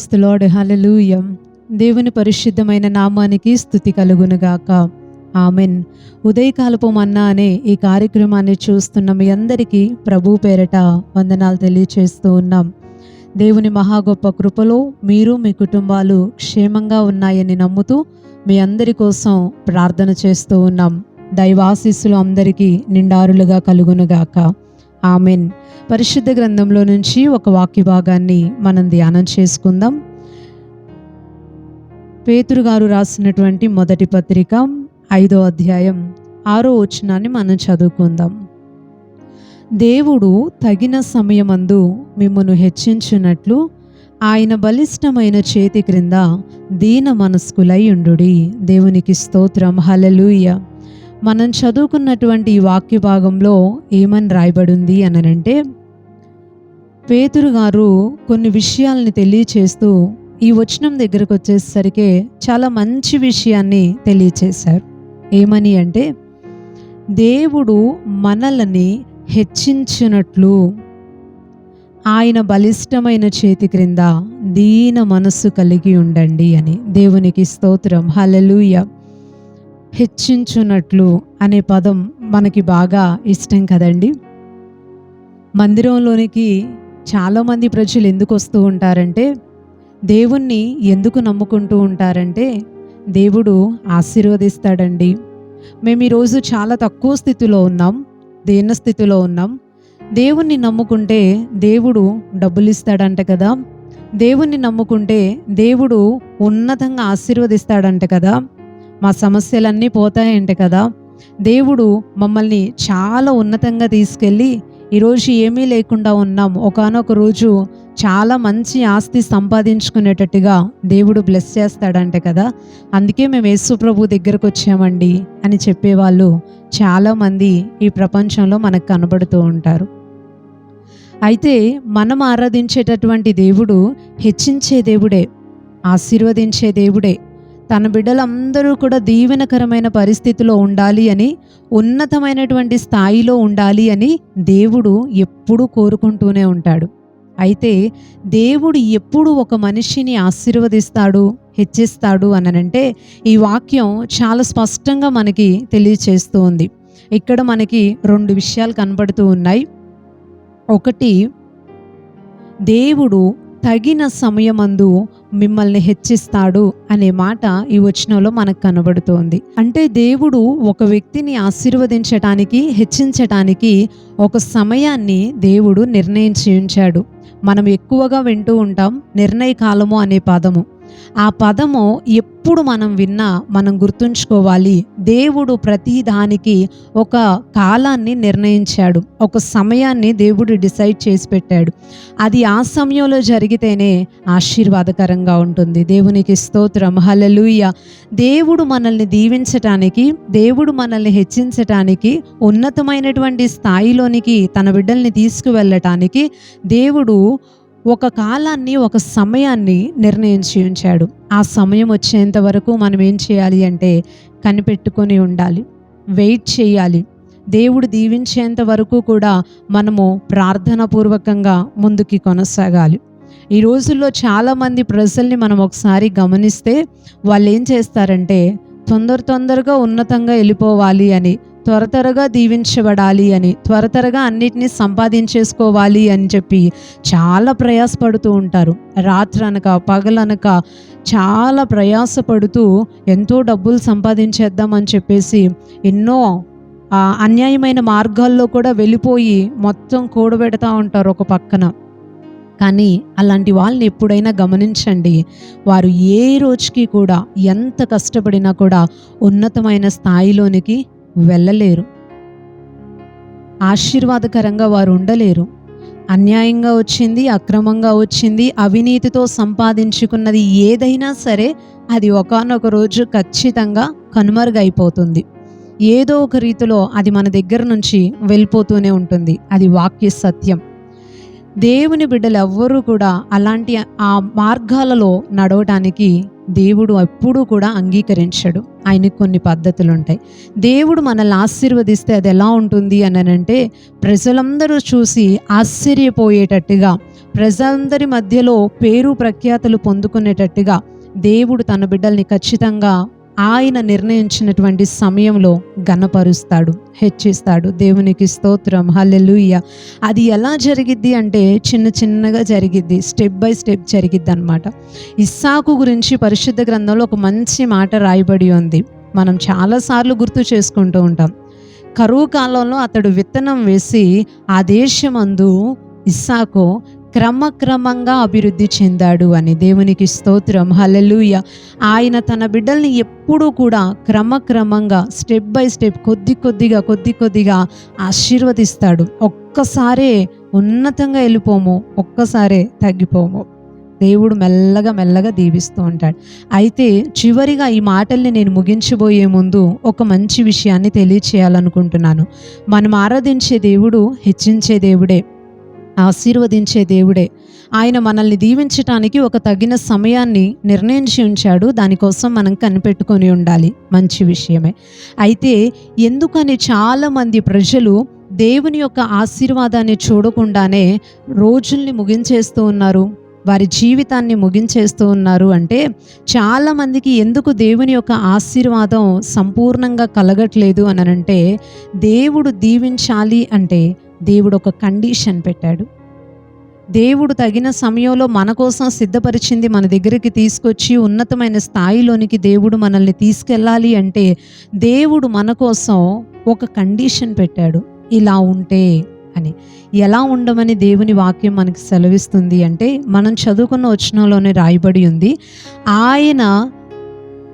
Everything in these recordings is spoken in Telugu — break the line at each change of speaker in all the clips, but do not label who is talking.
ప్రైజ్ ది లార్డ్, హల్లెలూయా. దేవుని పరిశుద్ధమైన నామానికి స్తుతి కలుగునుగాక. ఆమెన్. ఉదయకాలపు మన్నా అనే ఈ కార్యక్రమాన్ని చూస్తున్న మీ అందరికీ ప్రభు పేరట వందనాలు తెలియచేస్తూ ఉన్నాం. దేవుని మహా గొప్ప కృపలో మీరు మీ కుటుంబాలు క్షేమంగా ఉన్నాయని నమ్ముతూ మీ అందరి కోసం ప్రార్థన చేస్తూ ఉన్నాం. దైవాశీస్సులు అందరికీ నిండారులుగా కలుగునుగాక. ఆమెన్. పరిశుద్ధ గ్రంథంలో నుంచి ఒక వాక్య భాగాన్ని మనం ధ్యానం చేసుకుందాం. పేతురు గారు రాసినటువంటి మొదటి పత్రిక 5వ అధ్యాయం 6వ వచనాన్ని మనం చదువుకుందాం. దేవుడు తగిన సమయమందు మిమ్మును హెచ్చించున్నట్లు ఆయన బలిష్టమైన చేతి క్రింద దీన మనస్కులై ఉండుడి. దేవునికి స్తోత్రం, హల్లెలూయా. మనం చదువుకున్నటువంటి ఈ వాక్య భాగంలో ఏమని రాయబడింది అనంటే, పేతురు గారు కొన్ని విషయాల్ని తెలియచేస్తూ ఈ వచనం దగ్గరకు వచ్చేసరికి చాలా మంచి విషయాన్ని తెలియచేశారు. ఏమని అంటే, దేవుడు మనల్ని హెచ్చించినట్లు ఆయన బలిష్టమైన చేతి క్రింద దీన మనస్సు కలిగి ఉండండి అని. దేవునికి స్తోత్రం, హల్లెలూయా. హెచ్చించున్నట్లు అనే పదం మనకి బాగా ఇష్టం కదండి. మందిరంలోనికి చాలామంది ప్రజలు ఎందుకు వస్తూ ఉంటారంటే, దేవుణ్ణి ఎందుకు నమ్ముకుంటూ ఉంటారంటే, దేవుడు ఆశీర్వదిస్తాడండి. మేము ఈరోజు చాలా తక్కువ స్థితిలో ఉన్నాం, దీన స్థితిలో ఉన్నాం. దేవుణ్ణి నమ్ముకుంటే దేవుడు డబ్బులు ఇస్తాడంట కదా, దేవుణ్ణి నమ్ముకుంటే దేవుడు ఉన్నతంగా ఆశీర్వదిస్తాడంట కదా, మా సమస్యలన్నీ పోతాయంట కదా, దేవుడు మమ్మల్ని చాలా ఉన్నతంగా తీసుకెళ్ళి ఈరోజు ఏమీ లేకుండా ఉన్నాం, ఒకానొక రోజు చాలా మంచి ఆస్తి సంపాదించుకునేటట్టుగా దేవుడు బ్లెస్ చేస్తాడంట కదా, అందుకే మేము యేసు ప్రభు దగ్గరకు వచ్చామండి అని చెప్పేవాళ్ళు చాలామంది ఈ ప్రపంచంలో మనకు కనబడుతూ ఉంటారు. అయితే మనం ఆరాధించేటటువంటి దేవుడు హెచ్చించే దేవుడే, ఆశీర్వదించే దేవుడే. తన బిడ్డలందరూ కూడా దీవెనకరమైన పరిస్థితిలో ఉండాలి అని, ఉన్నతమైనటువంటి స్థాయిలో ఉండాలి అని దేవుడు ఎప్పుడూ కోరుకుంటూనే ఉంటాడు. అయితే దేవుడు ఎప్పుడు ఒక మనిషిని ఆశీర్వదిస్తాడు, హెచ్చిస్తాడు అనంటే ఈ వాక్యం చాలా స్పష్టంగా మనకి తెలియచేస్తూ ఉంది. ఇక్కడ మనకి 2 విషయాలు కనబడుతూ ఉన్నాయి. ఒకటి, దేవుడు తగిన సమయమందు మిమ్మల్ని హెచ్చిస్తాడు అనే మాట ఈ వచనంలో మనకు కనబడుతోంది. అంటే దేవుడు ఒక వ్యక్తిని ఆశీర్వదించటానికి, హెచ్చించటానికి ఒక సమయాన్ని దేవుడు నిర్ణయించి ఉంచాడు. మనం ఎక్కువగా వింటూ ఉంటాం నిర్ణయ కాలము అనే పదము. ఆ పదము ఎప్పుడు మనం విన్నా మనం గుర్తుంచుకోవాలి, దేవుడు ప్రతి దానికి ఒక కాలాన్ని నిర్ణయించాడు, ఒక సమయాన్ని దేవుడు డిసైడ్ చేసి పెట్టాడు. అది ఆ సమయంలో జరిగితేనే ఆశీర్వాదకరంగా ఉంటుంది. దేవునికి స్తోత్రం, హల్లెలూయా. దేవుడు మనల్ని దీవించటానికి, దేవుడు మనల్ని హెచ్చించటానికి, ఉన్నతమైనటువంటి స్థాయిలోనికి తన బిడ్డల్ని తీసుకువెళ్ళటానికి దేవుడు ఒక కాలాన్ని, ఒక సమయాన్ని నిర్ణయించి ఉంచాడు. ఆ సమయం వచ్చేంత వరకు మనం ఏం చేయాలి అంటే కనిపెట్టుకొని ఉండాలి, వెయిట్ చేయాలి. దేవుడు దీవించేంత వరకు కూడా మనము ప్రార్థనాపూర్వకంగా ముందుకి కొనసాగాలి. ఈ రోజుల్లో చాలామంది ప్రజల్ని మనం ఒకసారి గమనిస్తే వాళ్ళు ఏం చేస్తారంటే తొందరగా ఉన్నతంగా వెళ్ళిపోవాలి అని, త్వరగా దీవించబడాలి అని, త్వరగా అన్నిటినీ సంపాదించేసుకోవాలి అని చెప్పి చాలా ప్రయాసపడుతూ ఉంటారు. రాత్రనక పగలనక చాలా ప్రయాసపడుతూ ఎంతో డబ్బులు సంపాదించేద్దామని చెప్పేసి ఎన్నో అన్యాయమైన మార్గాల్లో కూడా వెళ్ళిపోయి మొత్తం కూడబెడతా ఉంటారు ఒక పక్కన. కానీ అలాంటి వాళ్ళని ఎప్పుడైనా గమనించండి, వారు ఏ రోజుకి కూడా ఎంత కష్టపడినా కూడా ఉన్నతమైన స్థాయిలోనికి వెళ్ళలేరు, ఆశీర్వాదకరంగా వారు ఉండలేరు. అన్యాయంగా వచ్చింది, అక్రమంగా వచ్చింది, అవినీతితో సంపాదించుకున్నది ఏదైనా సరే అది ఒకానొక రోజు ఖచ్చితంగా కనుమరుగైపోతుంది. ఏదో ఒక రీతిలో అది మన దగ్గర నుంచి వెళ్ళిపోతూనే ఉంటుంది. అది వాక్య సత్యం. దేవుని బిడ్డలు ఎవ్వరూ కూడా అలాంటి ఆ మార్గాలలో నడవటానికి దేవుడు ఎప్పుడూ కూడా అంగీకరించడు. ఆయనకు కొన్ని పద్ధతులు ఉంటాయి. దేవుడు మనల్ని ఆశీర్వదిస్తే అది ఎలా ఉంటుంది అనంటే, ప్రజలందరూ చూసి ఆశ్చర్యపోయేటట్టుగా ప్రజలందరి మధ్యలో పేరు ప్రఖ్యాతలు పొందుకునేటట్టుగా దేవుడు తన బిడ్డల్ని ఖచ్చితంగా ఆయన నిర్ణయించినటువంటి సమయంలో ఘనపరుస్తాడు, హెచ్చిస్తాడు. దేవునికి స్తోత్రం, హల్లెలూయా. అది ఎలా జరిగిద్ది అంటే చిన్న చిన్నగా జరిగిద్ది, స్టెప్ బై స్టెప్ జరిగిద్ది అనమాట. ఇస్సాకు గురించి పరిశుద్ధ గ్రంథంలో ఒక మంచి మాట రాయబడి ఉంది. మనం చాలాసార్లు గుర్తు చేసుకుంటూ ఉంటాం. కరువు కాలంలో అతడు విత్తనం వేసి ఆ దేశమందు ఇస్సాకు క్రమక్రమంగా అభివృద్ధి చెందాడు అని. దేవునికి స్తోత్రం, హల్లెలూయా. ఆయన తన బిడ్డల్ని ఎప్పుడూ కూడా క్రమక్రమంగా స్టెప్ బై స్టెప్ కొద్ది కొద్దిగా ఆశీర్వదిస్తాడు. ఒక్కసారే ఉన్నతంగా వెళ్ళిపోము, ఒక్కసారే తగ్గిపోము. దేవుడు మెల్లగా దీవిస్తూ ఉంటాడు. అయితే చివరిగా ఈ మాటల్ని నేను ముగించబోయే ముందు ఒక మంచి విషయాన్ని తెలియచేయాలనుకుంటున్నాను. మనం ఆరాధించే దేవుడు హెచ్చించే దేవుడే, ఆశీర్వదించే దేవుడే. ఆయన మనల్ని దీవించటానికి ఒక తగిన సమయాన్ని నిర్ణయించి ఉంచాడు. దానికోసం మనం కనిపెట్టుకొని ఉండాలి, మంచి విషయమే. అయితే ఎందుకని చాలామంది ప్రజలు దేవుని యొక్క ఆశీర్వాదాన్ని చూడకుండానే రోజుల్ని ముగించేస్తూ ఉన్నారు, వారి జీవితాన్ని ముగించేస్తూ ఉన్నారు అంటే, చాలామందికి ఎందుకు దేవుని యొక్క ఆశీర్వాదం సంపూర్ణంగా కలగట్లేదు అని అంటే, దేవుడు దీవించాలి అంటే దేవుడు ఒక కండిషన్ పెట్టాడు. దేవుడు తగిన సమయంలో మన కోసం సిద్ధపరిచింది మన దగ్గరికి తీసుకొచ్చి ఉన్నతమైన స్థాయిలోనికి దేవుడు మనల్ని తీసుకెళ్ళాలి అంటే దేవుడు మన కోసం ఒక కండిషన్ పెట్టాడు, ఇలా ఉంటే అని. ఎలా ఉండమని దేవుని వాక్యం మనకి సెలవిస్తుంది అంటే, మనం చదువుకున్న వచనంలోనే రాయబడి ఉంది, ఆయన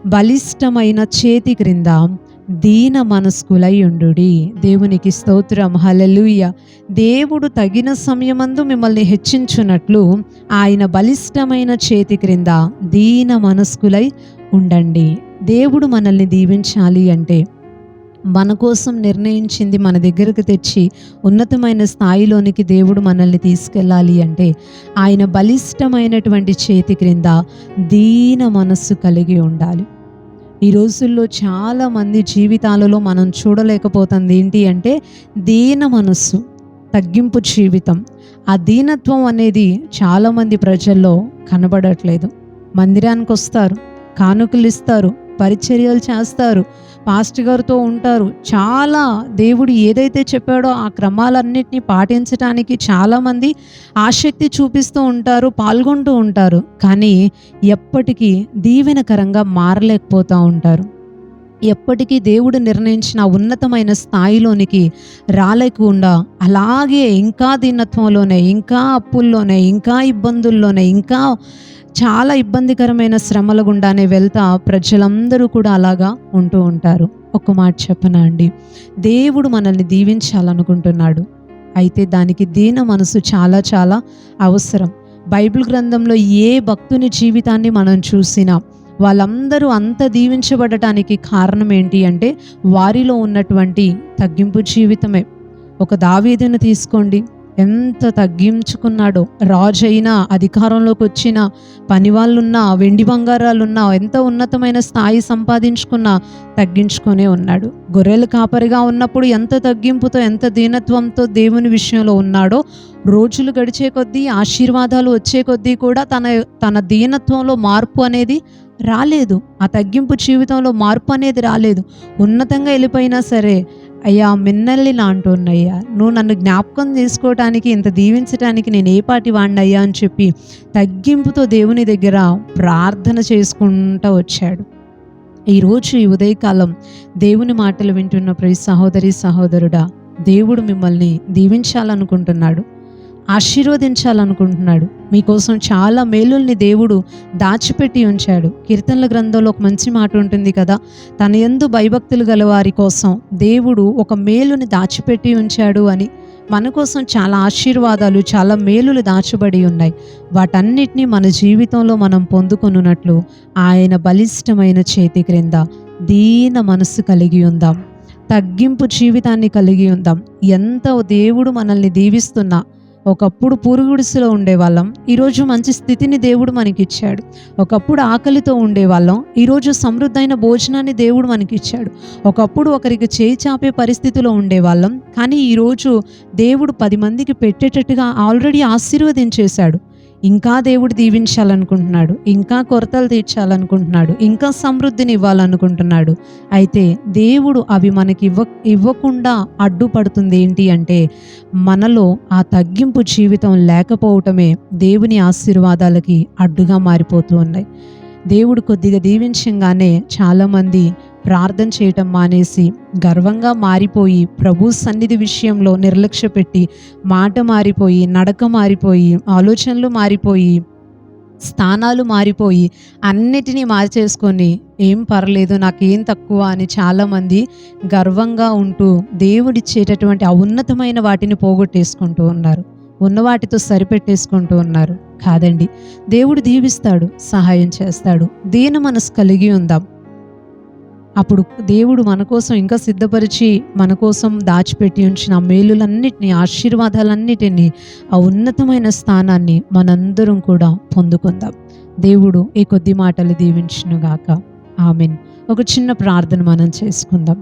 బలిష్టమైన చేతి క్రింద దీన మనస్కులై ఉండుడి. దేవునికి స్తోత్రం, హల్లెలూయా. దేవుడు తగిన సమయమందు మిమ్మల్ని హెచ్చించున్నట్లు ఆయన బలిష్టమైన చేతి క్రింద దీన మనస్కులై ఉండండి. దేవుడు మనల్ని దీవించాలి అంటే, మన కోసం నిర్ణయించింది మన దగ్గరకు తెచ్చి ఉన్నతమైన స్థాయిలోనికి దేవుడు మనల్ని తీసుకెళ్ళాలి అంటే ఆయన బలిష్టమైనటువంటి చేతి క్రింద దీన మనస్సు కలిగి ఉండాలి. ఈ రోజుల్లో చాలామంది జీవితాలలో మనం చూడలేకపోతుంది ఏంటి అంటే దీన మనస్సు, తగ్గింపు జీవితం. ఆ దీనత్వం అనేది చాలామంది ప్రజల్లో కనబడట్లేదు. మందిరానికి వస్తారు, కానుకలు ఇస్తారు, పరిచర్యలు చేస్తారు, పాస్టర్ గారితో ఉంటారు. చాలా దేవుడు ఏదైతే చెప్పాడో ఆ క్రమాలన్నిటినీ పాటించడానికి చాలామంది ఆసక్తి చూపిస్తూ ఉంటారు, పాల్గొంటూ ఉంటారు. కానీ ఎప్పటికీ దీవెనకరంగా మారలేకపోతూ ఉంటారు. ఎప్పటికీ దేవుడు నిర్ణయించిన ఉన్నతమైన స్థాయిలోనికి రాలేకుండా అలాగే ఇంకా దీనత్వంలోనే, ఇంకా అప్పుల్లోనే, ఇంకా ఇబ్బందుల్లోనే, ఇంకా చాలా ఇబ్బందికరమైన శ్రమల గుండానే వెళ్తా ప్రజలందరూ కూడా అలాగా ఉంటూ ఉంటారు. ఒక మాట చెప్పనా అండి, దేవుడు మనల్ని దీవించాలనుకుంటున్నాడు. అయితే దానికి దీన మనసు చాలా చాలా అవసరం. బైబిల్ గ్రంథంలో ఏ భక్తుని జీవితాన్ని మనం చూసినా వాళ్ళందరూ అంత దీవించబడటానికి కారణం ఏంటి అంటే వారిలో ఉన్నటువంటి తగ్గింపు జీవితమే. ఒక దావీదును తీసుకోండి, ఎంత తగ్గించుకున్నాడో. రాజు అయినా, అధికారంలోకి వచ్చిన, పని వాళ్ళున్నా, వెండి బంగారాలున్నా, ఎంత ఉన్నతమైన స్థాయి సంపాదించుకున్నా తగ్గించుకొనే ఉన్నాడు. గొర్రెల కాపరిగా ఉన్నప్పుడు ఎంత తగ్గింపుతో, ఎంత దీనత్వంతో దేవుని విషయంలో ఉన్నాడో, రోజులు గడిచే కొద్దీ, ఆశీర్వాదాలు వచ్చే కొద్దీ కూడా తన దీనత్వంలో మార్పు అనేది రాలేదు. ఆ తగ్గింపు జీవితంలో మార్పు అనేది రాలేదు. ఉన్నతంగా వెళ్ళిపోయినా సరే, అయ్యా మిన్నల్ని లాంటున్నయ్యా, నువ్వు నన్ను జ్ఞాపకం చేసుకోవటానికి, ఇంత దీవించటానికి నేను ఏ పాటి వాడినయ్యా అని చెప్పి తగ్గింపుతో దేవుని దగ్గర ప్రార్థన చేసుకుంటూ వచ్చాడు. ఈరోజు ఈ ఉదయకాలం దేవుని మాటలు వింటున్న ప్రతి సహోదరి సహోదరుడా, దేవుడు మిమ్మల్ని దీవించాలనుకుంటున్నాడు, ఆశీర్వదించాలనుకుంటున్నాడు. మీకోసం చాలా మేలుల్ని దేవుడు దాచిపెట్టి ఉంచాడు. కీర్తనల గ్రంథంలో ఒక మంచి మాట ఉంటుంది కదా, తన యందు భయభక్తులు గల వారి కోసం దేవుడు ఒక మేలుని దాచిపెట్టి ఉంచాడు అని. మన కోసం చాలా ఆశీర్వాదాలు, చాలా మేలులు దాచబడి ఉన్నాయి. వాటన్నిటినీ మన జీవితంలో మనం పొందుకొనున్నట్లు ఆయన బలిష్టమైన చేతి క్రింద దీన మనస్సు కలిగి ఉందాం, తగ్గింపు జీవితాన్ని కలిగి ఉందాం. ఎంత దేవుడు మనల్ని దీవిస్తున్నా ఒకప్పుడు పురుగుడిసెలో ఉండేవాళ్ళం, ఈరోజు మంచి స్థితిని దేవుడు మనకిచ్చాడు. ఒకప్పుడు ఆకలితో ఉండేవాళ్ళం, ఈరోజు సమృద్ధైన భోజనాన్ని దేవుడు మనకిచ్చాడు. ఒకప్పుడు ఒకరికి చేయి చాపే పరిస్థితిలో ఉండేవాళ్ళం, కానీ ఈరోజు దేవుడు 10 మందికి పెట్టేటట్టుగా ఆల్రెడీ ఆశీర్వదించేశాడు. ఇంకా దేవుడు దీవించాలనుకుంటున్నాడు, ఇంకా కొరతలు తీర్చాలనుకుంటున్నాడు, ఇంకా సమృద్ధిని ఇవ్వాలనుకుంటున్నాడు. అయితే దేవుడు అవి మనకి ఇవ్వకుండా అడ్డుపడుతుంది ఏంటి అంటే, మనలో ఆ తగ్గింపు జీవితం లేకపోవటమే దేవుని ఆశీర్వాదాలకి అడ్డుగా మారిపోతూ ఉన్నాయి. దేవుడు కొద్దిగా దీవించంగానే చాలామంది ప్రార్థన చేయటం మానేసి గర్వంగా మారిపోయి, ప్రభు సన్నిధి విషయంలో నిర్లక్ష్య పెట్టి, మాట మారిపోయి, నడక మారిపోయి, ఆలోచనలు మారిపోయి, స్థానాలు మారిపోయి, అన్నిటినీ మార్చేసుకొని ఏం పర్లేదు నాకేం తక్కువ అని చాలామంది గర్వంగా ఉంటూ దేవుడిచ్చేటటువంటి ఆ ఉన్నతమైన వాటిని పోగొట్టేసుకుంటూ ఉన్నారు. ఉన్న వాటితో సరిపెట్టేసుకుంటూ ఉన్నారు. కాదండి, దేవుడు దీవిస్తాడు, సహాయం చేస్తాడు. దీన మనసు కలిగి ఉందాం. అప్పుడు దేవుడు మన కోసం ఇంకా సిద్ధపరిచి మన కోసం దాచిపెట్టి ఉంచిన మేలులన్నిటినీ, ఆశీర్వాదాలన్నిటినీ, ఆ ఉన్నతమైన స్థానాన్ని మనందరం కూడా పొందుకుందాం. దేవుడు ఈ కొద్ది మాటలు దీవించునుగాక. ఆమెన్. ఒక చిన్న ప్రార్థన మనం చేసుకుందాం.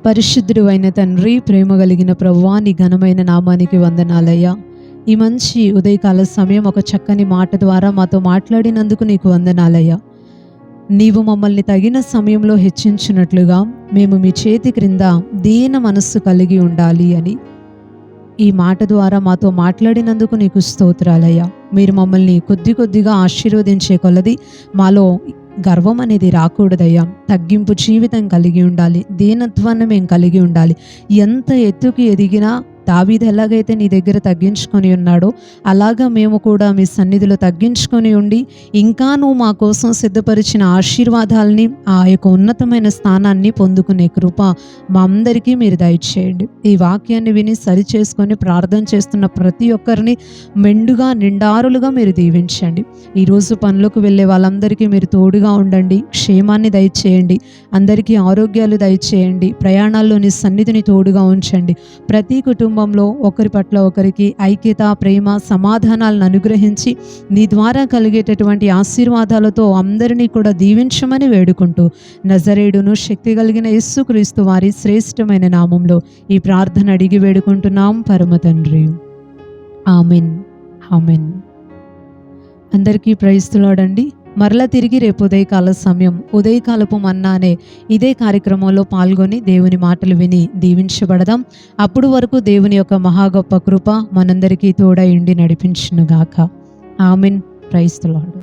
పరిశుద్ధుడు అయిన తండ్రి, ప్రేమ కలిగిన ప్రభువా, నీ ఘనమైన నామానికి వందనాలయ్యా. ఈ మంచి ఉదయకాల సమయం ఒక చక్కని మాట ద్వారా మాతో మాట్లాడినందుకు నీకు వందనాలయ్యా. నీవు మమ్మల్ని తగిన సమయంలో హెచ్చించినట్లుగా మేము మీ చేతి క్రింద దీన మనస్సు కలిగి ఉండాలి అని ఈ మాట ద్వారా మాతో మాట్లాడినందుకు నీకు స్తోత్రాలయ్యా. మీరు మమ్మల్ని కొద్ది కొద్దిగా ఆశీర్వదించే కొలది మాలో గర్వం అనేది రాకూడదయ్యా. తగ్గింపు జీవితం కలిగి ఉండాలి, దీనత్వాన్ని మేము కలిగి ఉండాలి. ఎంత ఎత్తుకి ఎదిగినా దావీదు ఎలాగైతే నీ దగ్గర తగ్గించుకొని ఉన్నాడో అలాగా మేము కూడా మీ సన్నిధిలో తగ్గించుకొని ఉండి, ఇంకా నువ్వు మా కోసం సిద్ధపరిచిన ఆశీర్వాదాలని, ఆ యొక్క ఉన్నతమైన స్థానాన్ని పొందుకునే కృప మా అందరికీ మీరు దయచేయండి. ఈ వాక్యాన్ని విని సరిచేసుకొని ప్రార్థన చేస్తున్న ప్రతి ఒక్కరిని మెండుగా నిండారులుగా మీరు దీవించండి. ఈరోజు పనులకు వెళ్ళే వాళ్ళందరికీ మీరు తోడుగా ఉండండి, క్షేమాన్ని దయచేయండి, అందరికీ ఆరోగ్యాలు దయచేయండి, ప్రయాణాల్లోని సన్నిధిని తోడుగా ఉంచండి. ప్రతి కుటుంబంలో ఒకరి పట్ల ఒకరికి ఐక్యత, ప్రేమ, సమాధానాలను అనుగ్రహించి నీ ద్వారా కలిగేటటువంటి ఆశీర్వాదాలతో అందరినీ కూడా దీవించమని వేడుకుంటూ, నజరేయుడును శక్తి కలిగిన యేసుక్రీస్తు వారి శ్రేష్టమైన నామంలో ఈ ప్రార్థన అడిగి వేడుకుంటున్నాం పరమ తండ్రి. ఆమెన్. ఆమెన్. అందరికీ ప్రైజ్ ది లార్డ్ అండి. మరలా తిరిగి రేపు ఉదయకాల సమయం, ఉదయకాలపు మన్నానే ఇదే కార్యక్రమంలో పాల్గొని దేవుని మాటలు విని దీవించబడదాం. అప్పుడు వరకు దేవుని యొక్క మహా గొప్ప కృప మనందరికీ తోడై ఉండి నడిపించునుగాక. ఆమెన్. Praise the lord.